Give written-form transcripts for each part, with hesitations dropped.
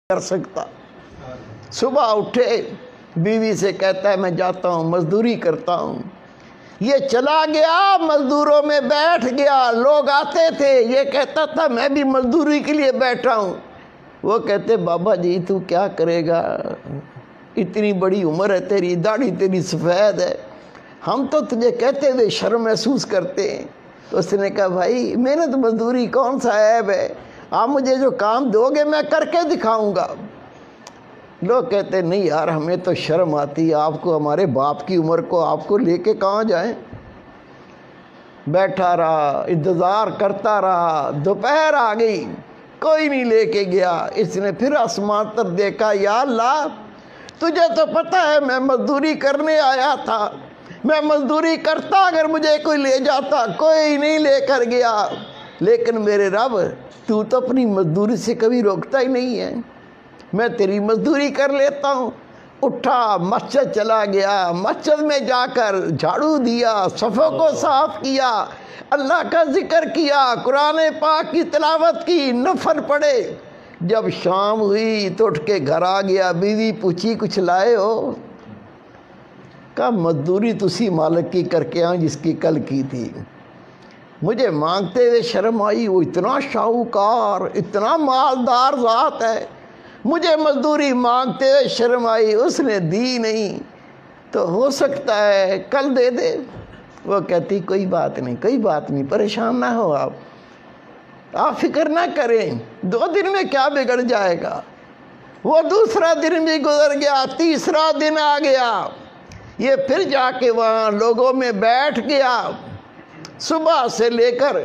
कर सकता। सुबह उठे, बीवी से कहता है मैं जाता हूँ मजदूरी करता हूँ। ये चला गया, मजदूरों में बैठ गया। लोग आते थे, ये कहता था मैं भी मजदूरी के लिए बैठा हूँ। वो कहते बाबा जी तू क्या करेगा, इतनी बड़ी उम्र है तेरी, दाढ़ी तेरी सफ़ेद है, हम तो तुझे कहते हुए शर्म महसूस करते हैं। तो उसने कहा भाई मेहनत मजदूरी कौन सा ऐब है, आप मुझे जो काम दोगे मैं करके दिखाऊंगा। लोग कहते नहीं यार हमें तो शर्म आती है, आपको हमारे बाप की उम्र को आपको लेके कहाँ जाएं। बैठा रहा, इंतज़ार करता रहा, दोपहर आ गई, कोई नहीं लेके गया। इसने फिर आसमान तरफ देखा, या अल्लाह तुझे तो पता है मैं मजदूरी करने आया था, मैं मजदूरी करता अगर मुझे कोई ले जाता, कोई नहीं लेकर गया। लेकिन मेरे रब तू तो अपनी मजदूरी से कभी रोकता ही नहीं है, मैं तेरी मजदूरी कर लेता हूँ। उठा, मस्जिद चला गया, मस्जिद में जाकर झाड़ू दिया, सफ़ों को साफ किया, अल्लाह का जिक्र किया, कुरान पाक की तिलावत की, नफल पढ़े। जब शाम हुई तो उठ के घर आ गया। बीवी पूछी कुछ लाए हो? कहा मजदूरी तुसी मालिक की करके आऊँ जिसकी कल की थी। मुझे मांगते हुए शर्म आई, वो इतना शाहूकार, इतना मालदार ज़ात है, मुझे मजदूरी मांगते हुए शर्म आई, उसने दी नहीं। तो हो सकता है कल दे दे। वो कहती कोई बात नहीं, कोई बात नहीं, परेशान ना हो आप फिक्र ना करें, 2 दिन में क्या बिगड़ जाएगा। वो दूसरा दिन भी गुजर गया, तीसरा दिन आ गया, ये फिर जाके वहाँ लोगों में बैठ गया। सुबह से लेकर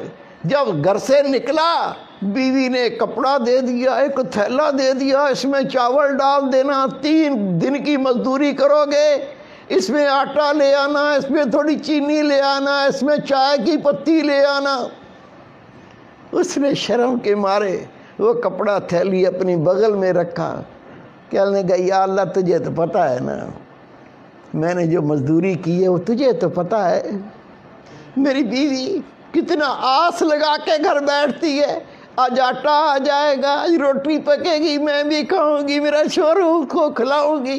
जब घर से निकला, बीवी ने कपड़ा दे दिया, एक थैला दे दिया, इसमें चावल डाल देना, 3 दिन की मजदूरी करोगे, इसमें आटा ले आना, इसमें थोड़ी चीनी ले आना, इसमें चाय की पत्ती ले आना। उसने शर्म के मारे वो कपड़ा थैली अपनी बगल में रखा। कहने गई या अल्लाह तुझे तो पता है ना मैंने जो मजदूरी की है वो तुझे तो पता है। मेरी बीवी कितना आस लगा के घर बैठती है, आज आटा आ जाएगा, आज रोटी पकेगी, मैं भी खाऊंगी, मेरा शोहर को खिलाऊंगी।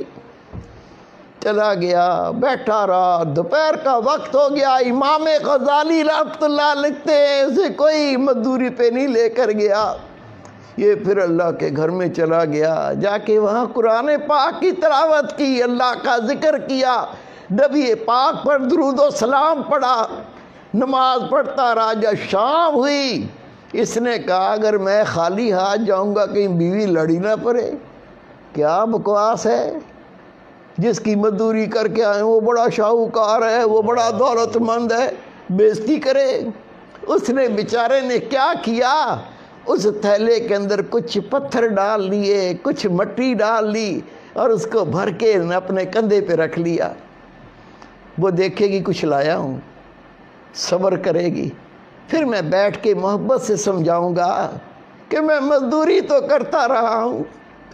चला गया, बैठा रहा, दोपहर का वक्त हो गया। इमाम गजाली रहमतुल्लाह लिखते हैं उसे कोई मजदूरी पे नहीं लेकर गया। ये फिर अल्लाह के घर में चला गया, जाके वहाँ कुरान पाक की तिलावत की, अल्लाह का जिक्र किया, नबी पाक पर दुरूद व सलाम पढ़ा, नमाज पढ़ता रहा। जब शाम हुई इसने कहा अगर मैं खाली हाथ जाऊंगा कहीं बीवी लड़ी ना पड़े। क्या बकवास है, जिसकी मजदूरी करके आए वो बड़ा शाहूकार है, वो बड़ा दौलतमंद है, बेइज्जती करे। उसने बेचारे ने क्या किया, उस थैले के अंदर कुछ पत्थर डाल लिए, कुछ मट्टी डाल ली और उसको भर के अपने कंधे पे रख लिया। वो देखेगी कुछ लाया हूँ, सब्र करेगी, फिर मैं बैठ के मोहब्बत से समझाऊंगा कि मैं मजदूरी तो करता रहा हूँ,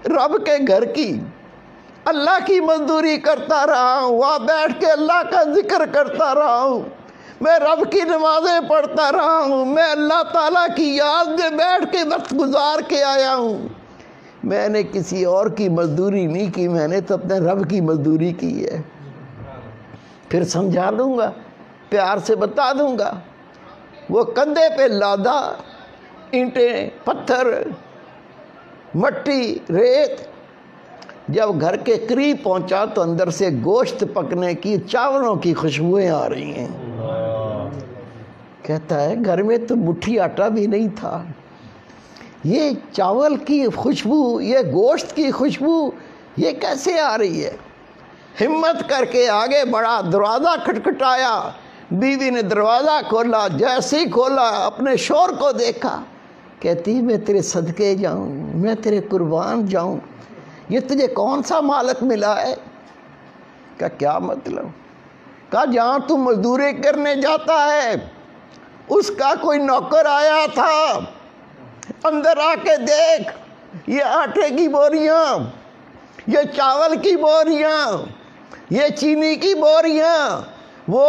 रब के घर की, अल्लाह की मजदूरी करता रहा हूँ, वहाँ बैठ के अल्लाह का जिक्र करता रहा हूँ, मैं रब की नमाज़ें पढ़ता रहा हूँ, मैं अल्लाह ताला की याद में बैठ के वक्त गुजार के आया हूँ। मैंने किसी और की मजदूरी नहीं की, मैंने तो अपने रब की मजदूरी की है। फिर समझा दूँगा, प्यार से बता दूँगा। वो कंधे पे लादा, ईंटें, पत्थर, मट्टी, रेत। जब घर के करीब पहुंचा तो अंदर से गोश्त पकने की, चावलों की खुशबुएं आ रही हैं। कहता है घर में तो मुट्ठी आटा भी नहीं था, ये चावल की खुशबू, ये गोश्त की खुशबू ये कैसे आ रही है। हिम्मत करके आगे बढ़ा, दरवाज़ा खटखटाया, बीवी ने दरवाज़ा खोला, जैसे ही खोला अपने शोहर को देखा, कहती मैं तेरे सदके जाऊं, मैं तेरे कुर्बान जाऊं, ये तुझे कौन सा मालिक मिला है। क्या मतलब। कहा जहाँ तू मजदूरी करने जाता है उसका कोई नौकर आया था, अंदर आके देख, ये आटे की बोरियां, ये चावल की बोरियां, ये चीनी की बोरियां, वो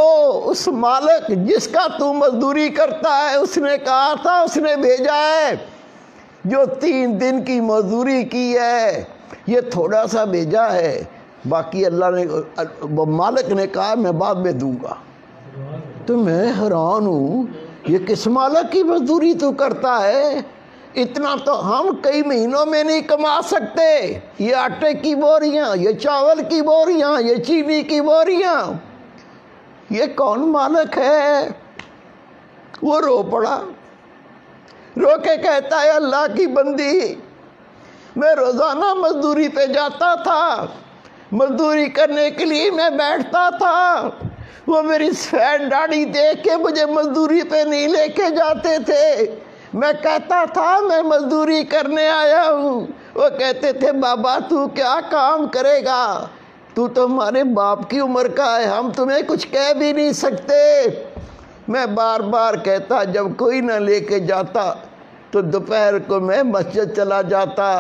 उस मालिक जिसका तू मजदूरी करता है उसने कहा था, उसने भेजा है جو 3 دن کی مزدوری کی ہے یہ تھوڑا سا بھیجا ہے، باقی اللہ نے مالک نے کہا میں بعد میں دوں گا۔ تو میں حیران ہوں، یہ کس مالک کی مزدوری تو کرتا ہے؟ اتنا تو ہم کئی مہینوں میں نہیں کما سکتے۔ یہ آٹے کی بوریاں، یہ چاول کی بوریاں، یہ چینی کی بوریاں، یہ کون مالک ہے؟ وہ رو پڑا، رو کے کہتا ہے اللہ کی بندی، میں روزانہ مزدوری پہ جاتا تھا، مزدوری کرنے کے لیے میں بیٹھتا تھا، وہ میری سفید داڑھی دیکھ کے مجھے مزدوری پہ نہیں لے کے جاتے تھے۔ میں کہتا تھا میں مزدوری کرنے آیا ہوں، وہ کہتے تھے بابا تو کیا کام کرے گا، تو ہمارے باپ کی عمر کا ہے، ہم تمہیں کچھ کہہ بھی نہیں سکتے۔ میں بار بار کہتا، جب کوئی نہ لے کے جاتا تو دوپہر کو میں مسجد چلا جاتا،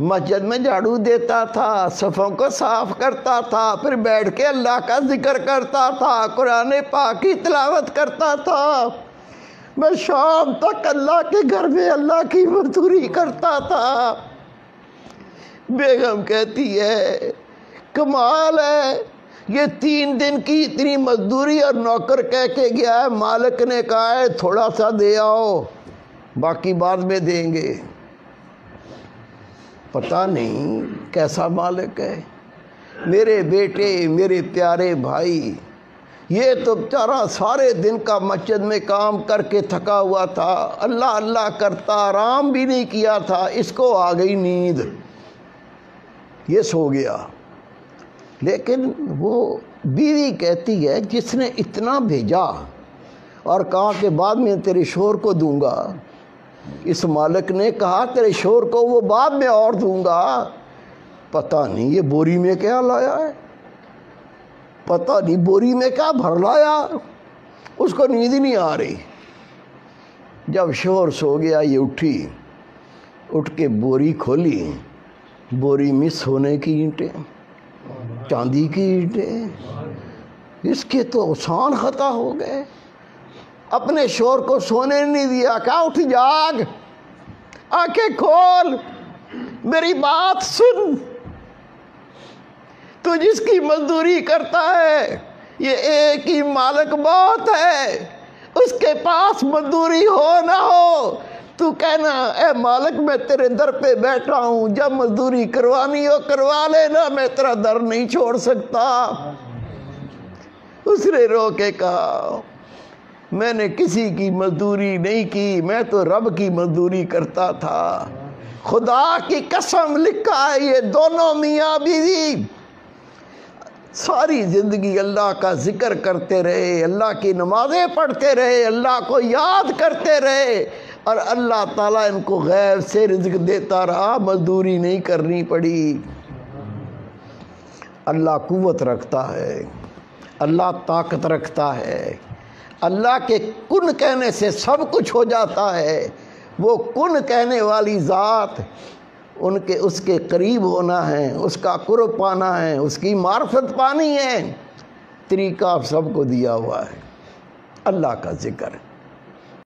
مسجد میں جھاڑو دیتا تھا، صفوں کو صاف کرتا تھا، پھر بیٹھ کے اللہ کا ذکر کرتا تھا، قرآن پاک کی تلاوت کرتا تھا۔ میں شام تک اللہ کے گھر میں اللہ کی مزدوری کرتا تھا۔ بیگم کہتی ہے کمال ہے، یہ 3 دن کی اتنی مزدوری اور نوکر کہہ کے گیا ہے، مالک نے کہا ہے تھوڑا سا دے آؤ، باقی بعد میں دیں گے۔ پتہ نہیں کیسا مالک ہے۔ میرے بیٹے، میرے پیارے بھائی، یہ تو بیچارہ سارے دن کا مسجد میں کام کر کے تھکا ہوا تھا، اللہ اللہ کرتا، آرام بھی نہیں کیا تھا، اس کو آ گئی نیند، یہ سو گیا۔ لیکن وہ بیوی کہتی ہے جس نے اتنا بھیجا اور کہا کہ بعد میں تیرے شوہر کو دوں گا، اس مالک نے کہا تیرے شوہر کو وہ بعد میں اور دوں گا، پتہ نہیں یہ بوری میں کیا لایا ہے، پتہ نہیں بوری میں کیا بھر لایا، اس کو نیند ہی نہیں آ رہی۔ جب شوہر سو گیا یہ اٹھی، اٹھ کے بوری کھولی، بوری میں سونے کی اینٹیں، چاندی کی اینٹیں، اس کے تو آسان خطا ہو گئے۔ اپنے شوہر کو سونے نہیں دیا، کہا اٹھ جاگ، آنکھیں کھول، میری بات سن، تو جس کی مزدوری کرتا ہے یہ ایک ہی مالک بہت ہے، اس کے پاس مزدوری ہو نہ ہو تو کہنا اے مالک میں تیرے در پہ بیٹھا ہوں، جب مزدوری کروانی ہو کروا لینا، میں تیرا در نہیں چھوڑ سکتا۔ اس نے رو کے کہا میں نے کسی کی مزدوری نہیں کی، میں تو رب کی مزدوری کرتا تھا۔ خدا کی قسم لکھا ہے یہ دونوں میاں بیوی ساری زندگی اللہ کا ذکر کرتے رہے، اللہ کی نمازیں پڑھتے رہے، اللہ کو یاد کرتے رہے، اور اللہ تعالیٰ ان کو غیب سے رزق دیتا رہا، مزدوری نہیں کرنی پڑی۔ اللہ قوت رکھتا ہے، اللہ طاقت رکھتا ہے، اللہ کے کن کہنے سے سب کچھ ہو جاتا ہے۔ وہ کن کہنے والی ذات، اس کے قریب ہونا ہے، اس کا قرب پانا ہے، اس کی معرفت پانی ہے، طریقہ سب کو دیا ہوا ہے۔ اللہ کا ذکر